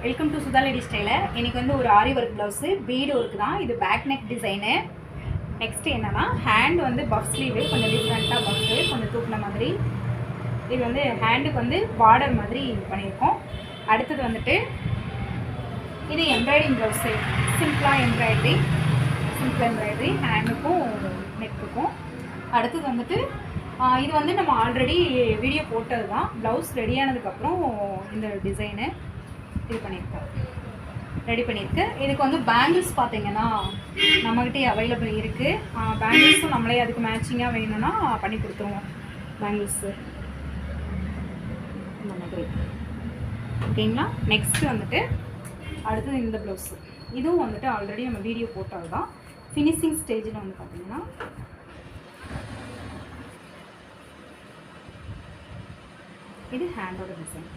Welcome to Sudha lady styler. இன்றைக்கி வந்து ஒரு ஆரி ஒர்க் ப்ளவுஸு பீடு ஒர்க் தான். இது பேக் நெக் டிசைனு. நெக்ஸ்ட்டு என்னென்னா ஹேண்ட் வந்து பஃப் ஸ்லீவு, கொஞ்சம் டிஃப்ரெண்ட்டாக பஃப்பு கொஞ்சம் தூக்கின மாதிரி. இது வந்து ஹேண்டுக்கு வந்து பார்டர் மாதிரி பண்ணியிருக்கோம். அடுத்தது வந்துட்டு இது எம்ப்ராய்டிங் ப்ளவுஸு, சிம்பிள் எம்ப்ராய்ட்ரி ஹேண்டுக்கும் நெக்குக்கும். அடுத்தது வந்துட்டு இது வந்து நம்ம ஆல்ரெடி வீடியோ போட்டது தான். ப்ளவுஸ் ரெடியானதுக்கப்புறம் இந்த டிசைனு ரெடி பண்ணியிருக்கு. இதுக்கு வந்து பேங்கிள்ஸ் பார்த்தீங்கன்னா நம்மகிட்டே அவைலபிள் இருக்குது. பேங்கிள்ஸும் நம்மளே அதுக்கு மேட்சிங்காக வேணும்னா பண்ணி கொடுத்துருவோம். பேங்கிள்ஸு இந்த மாதிரி ஓகேங்களா. நெக்ஸ்ட்டு வந்துட்டு அடுத்தது இந்த ப்ளவுஸு, இதுவும் வந்துட்டு ஆல்ரெடி நம்ம வீடியோ போட்டது தான். ஃபினிஷிங் ஸ்டேஜில் வந்து பார்த்தீங்கன்னா இது ஹேண்டோட டிசைன்.